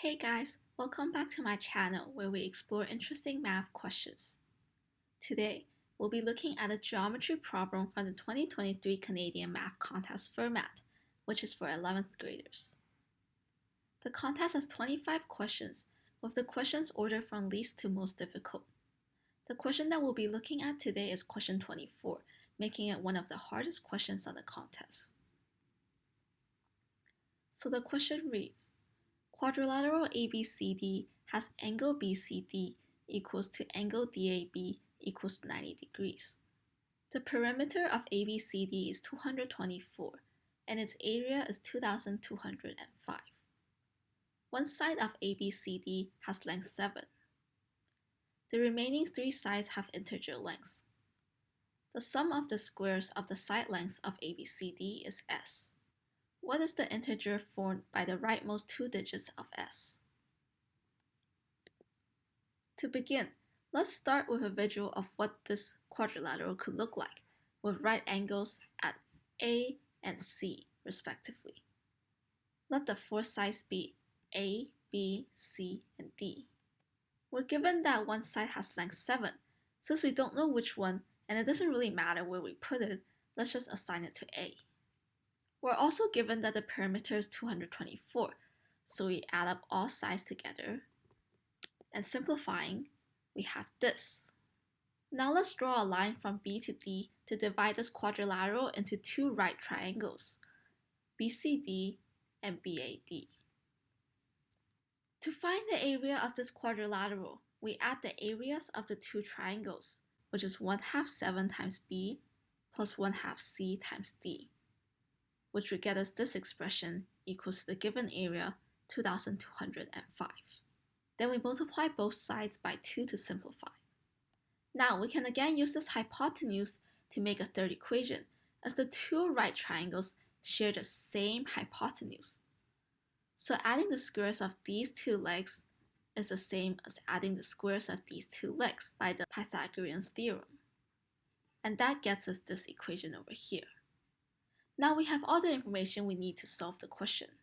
Hey guys, welcome back to my channel where we explore interesting math questions. Today, we'll be looking at a geometry problem from the 2023 Canadian Math Contest format, which is for 11th graders. The contest has 25 questions, with the questions ordered from least to most difficult. The question that we'll be looking at today is question 24, making it one of the hardest questions on the contest. So the question reads, quadrilateral ABCD has angle BCD equals to angle DAB equals 90 degrees. The perimeter of ABCD is 224 and its area is 2205. One side of ABCD has length 7. The remaining 3 sides have integer lengths. The sum of the squares of the side lengths of ABCD is S. What is the integer formed by the rightmost 2 digits of S? To begin, let's start with a visual of what this quadrilateral could look like, with right angles at A and C, respectively. Let the 4 sides be A, B, C, and D. We're given that one side has length 7. Since we don't know which one, and it doesn't really matter where we put it, let's just assign it to A. We're also given that the perimeter is 224, so we add up all sides together, and simplifying, we have this. Now let's draw a line from B to D to divide this quadrilateral into 2 right triangles, BCD and BAD. To find the area of this quadrilateral, we add the areas of the 2 triangles, which is 1/2 7 times B plus 1/2 C times D, which would get us this expression equals to the given area, 2205. Then we multiply both sides by 2 to simplify. Now we can again use this hypotenuse to make a third equation, as the 2 right triangles share the same hypotenuse. So adding the squares of these 2 legs is the same as adding the squares of these 2 legs by the Pythagorean theorem. And that gets us this equation over here. Now we have all the information we need to solve the question.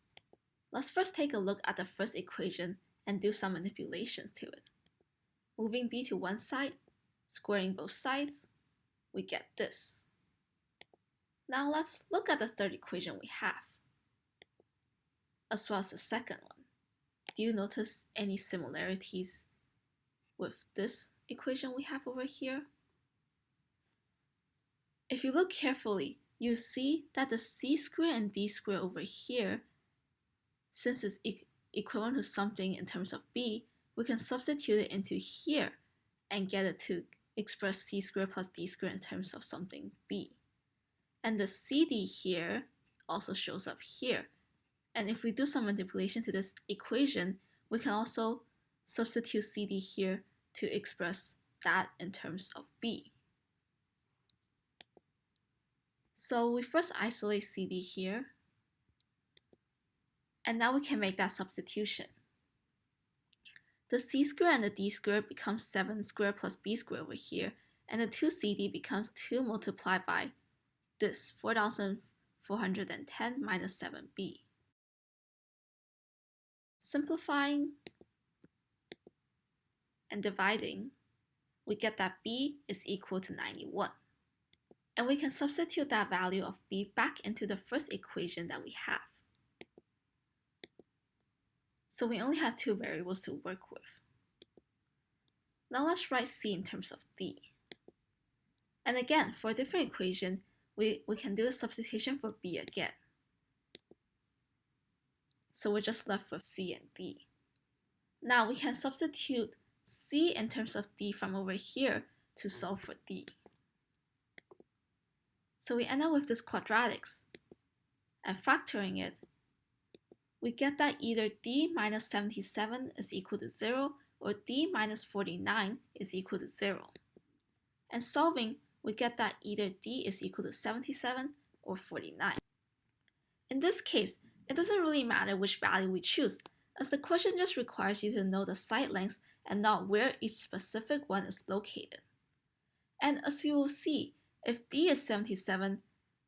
Let's first take a look at the first equation and do some manipulations to it. Moving B to one side, squaring both sides, we get this. Now let's look at the third equation we have, as well as the second one. Do you notice any similarities with this equation we have over here? If you look carefully, you see that the C square and D square over here, since it's equivalent to something in terms of B, we can substitute it into here and get it to express C square plus D square in terms of something B. And the CD here also shows up here. And if we do some manipulation to this equation, we can also substitute CD here to express that in terms of B. So we first isolate CD here, and now we can make that substitution. The C square and the D square becomes 7 squared plus B squared over here, and the 2CD becomes 2 multiplied by this 4,410 minus 7B. Simplifying and dividing, we get that B is equal to 91. And we can substitute that value of B back into the first equation that we have. So we only have 2 variables to work with. Now let's write C in terms of D. And again, for a different equation, we can do the substitution for B again. So we're just left with C and D. Now we can substitute C in terms of D from over here to solve for D. So we end up with this quadratics, and factoring it, we get that either D minus 77 is equal to 0 or D minus 49 is equal to 0. And solving, we get that either D is equal to 77 or 49. In this case, it doesn't really matter which value we choose, as the question just requires you to know the side lengths and not where each specific one is located. And as you will see, if D is 77,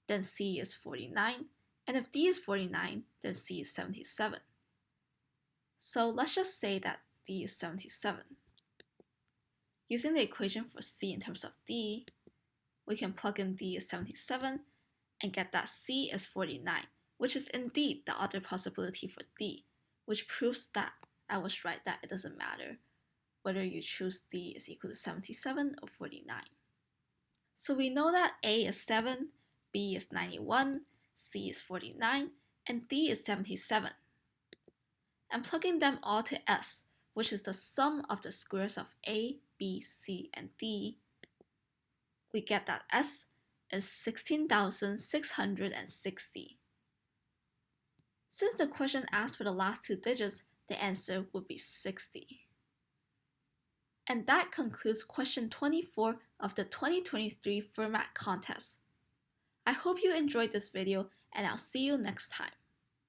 then C is 49, and if D is 49, then C is 77. So let's just say that D is 77. Using the equation for C in terms of D, we can plug in D is 77 and get that C is 49, which is indeed the other possibility for D, which proves that I was right that it doesn't matter whether you choose D is equal to 77 or 49. So we know that A is 7, B is 91, C is 49, and D is 77. And plugging them all to S, which is the sum of the squares of A, B, C, and D, we get that S is 16,660. Since the question asked for the last two digits, the answer would be 60. And that concludes question 24 of the 2023 Fermat contest. I hope you enjoyed this video, and I'll see you next time.